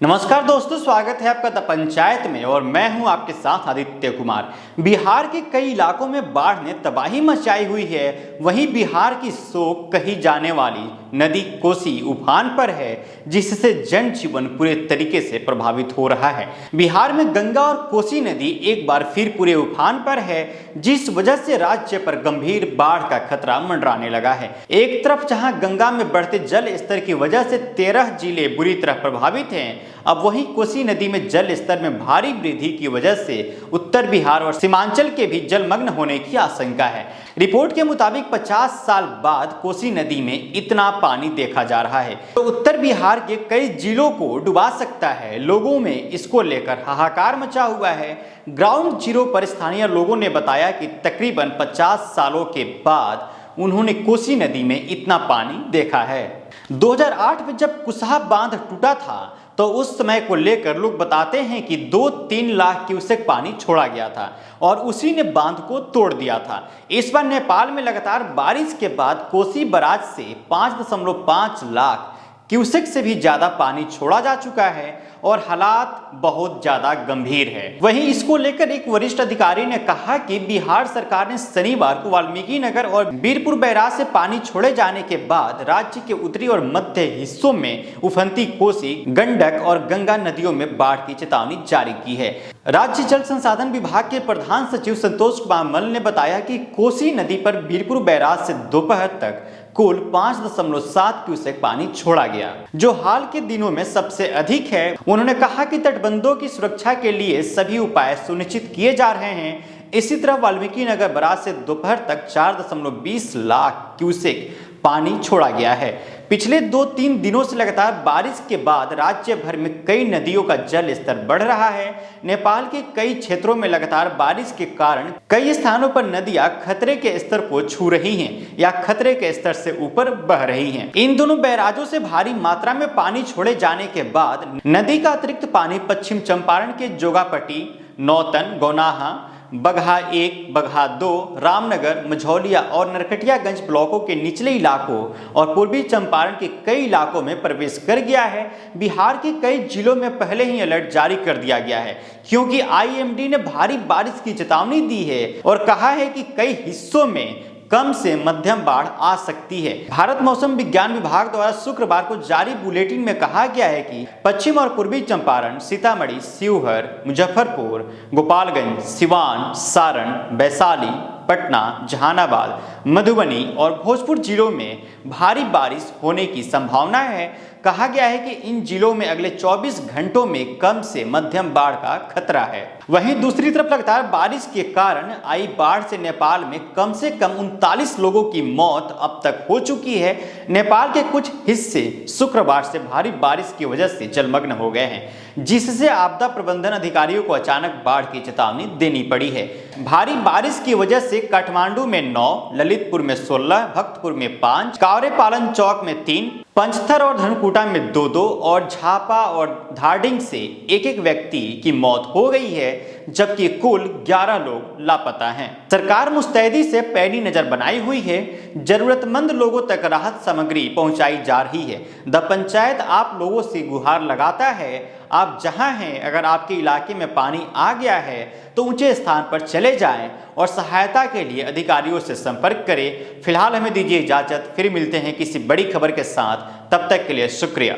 नमस्कार दोस्तों, स्वागत है आपका द पंचायत में और मैं हूं आपके साथ आदित्य कुमार। बिहार के कई इलाकों में बाढ़ ने तबाही मचाई हुई है। वहीं बिहार की शोक कही जाने वाली नदी कोसी उफान पर है, जिससे जनजीवन पूरे तरीके से प्रभावित हो रहा है। बिहार में गंगा और कोसी नदी एक बार फिर पूरे उफान पर है, जिस वजह से राज्य पर गंभीर बाढ़ का खतरा मंडराने लगा है। एक तरफ जहां गंगा में बढ़ते जल स्तर की वजह से 13 जिले बुरी तरह प्रभावित हैं, अब वहीं कोसी नदी में जल स्तर में भारी वृद्धि की वजह से उत्तर बिहार और सीमांचल के भी जलमग्न होने की आशंका है। रिपोर्ट के मुताबिक 50 साल बाद कोसी नदी में इतना पानी देखा जा रहा है, तो उत्तर बिहार के कई जिलों को डुबा सकता है। लोगों में इसको लेकर हाहाकार मचा हुआ है। ग्राउंड जीरो पर स्थानीय लोगों ने बताया कि तकरीबन 50 सालों के बाद उन्होंने कोसी नदी में इतना पानी देखा है। 2008 में जब कुसहा बांध टूटा था, तो उस समय को लेकर लोग बताते हैं कि 2-3 लाख क्यूसेक पानी छोड़ा गया था और उसी ने बांध को तोड़ दिया था। इस बार नेपाल में लगातार बारिश के बाद कोसी बराज से 5.5 लाख क्यूसेक से भी ज्यादा पानी छोड़ा जा चुका है और हालात बहुत ज्यादा गंभीर है। वहीं इसको लेकर एक वरिष्ठ अधिकारी ने कहा कि बिहार सरकार ने शनिवार को वाल्मीकि नगर और बीरपुर बैराज से पानी छोड़े जाने के बाद राज्य के उत्तरी और मध्य हिस्सों में उफनती कोसी, गंडक और गंगा नदियों में बाढ़ की चेतावनी जारी की है। राज्य जल संसाधन विभाग के प्रधान सचिव संतोष कुमार मल ने बताया कि कोसी नदी पर बीरपुर बैराज से दोपहर तक कुल 5.7 क्यूसेक पानी छोड़ा गया, जो हाल के दिनों में सबसे अधिक है। उन्होंने कहा कि तटबंधों की सुरक्षा के लिए सभी उपाय सुनिश्चित किए जा रहे हैं। इसी तरह वाल्मीकि नगर बराज से दोपहर तक 4.20 लाख क्यूसेक पानी छोड़ा गया है। पिछले 2-3 दिनों से लगातार बारिश के बाद राज्य भर में कई नदियों का जल स्तर बढ़ रहा है। नेपाल के कई क्षेत्रों में लगातार बारिश के कारण कई स्थानों पर नदियां खतरे के स्तर को छू रही हैं या खतरे के स्तर से ऊपर बह रही हैं। इन दोनों बैराजों से भारी मात्रा में पानी छोड़े जाने के बाद नदी का अतिरिक्त पानी पश्चिम चंपारण के जोगापट्टी, नौतन, गौनाहा, बगहा 1, बगहा 2, रामनगर, मझौलिया और नरकटियागंज ब्लॉकों के निचले इलाकों और पूर्वी चंपारण के कई इलाकों में प्रवेश कर गया है। बिहार के कई जिलों में पहले ही अलर्ट जारी कर दिया गया है, क्योंकि आईएमडी ने भारी बारिश की चेतावनी दी है और कहा है कि कई हिस्सों में कम से मध्यम बाढ़ आ सकती है। भारत मौसम विज्ञान विभाग द्वारा शुक्रवार को जारी बुलेटिन में कहा गया है कि पश्चिम और पूर्वी चंपारण, सीतामढ़ी, शिवहर, मुजफ्फरपुर, गोपालगंज, सिवान, सारण, वैशाली, पटना, जहानाबाद, मधुबनी और भोजपुर जिलों में भारी बारिश होने की संभावना है। कहा गया है कि इन जिलों में अगले 24 घंटों में कम से मध्यम बाढ़ का खतरा है। वहीं दूसरी तरफ लगातार बारिश के कारण आई बाढ़ से नेपाल में कम से कम 39 लोगों की मौत अब तक हो चुकी है। नेपाल के कुछ हिस्से शुक्रवार से भारी बारिश की वजह से जलमग्न हो गए हैं, जिससे आपदा प्रबंधन अधिकारियों को अचानक बाढ़ की चेतावनी देनी पड़ी है। भारी बारिश की वजह से काठमांडू में 9, ललितपुर में 16, भक्तपुर में 5, कावरे पालन चौक में 3, पंचथर और धनकुटा में 2-2 और झापा और धारडिंग से 1-1 व्यक्ति की मौत हो गई है, जबकि कुल 11 लोग लापता हैं। सरकार मुस्तैदी से पैनी नजर बनाई हुई है। जरूरतमंद लोगों तक राहत सामग्री पहुंचाई जा रही है। द पंचायत आप लोगों से गुहार लगाता है, आप जहां हैं, अगर आपके इलाके में पानी आ गया है तो ऊंचे स्थान पर चले जाएं और सहायता के लिए अधिकारियों से संपर्क करें। फिलहाल हमें दीजिए इजाजत, फिर मिलते हैं किसी बड़ी खबर के साथ। तब तक के लिए शुक्रिया।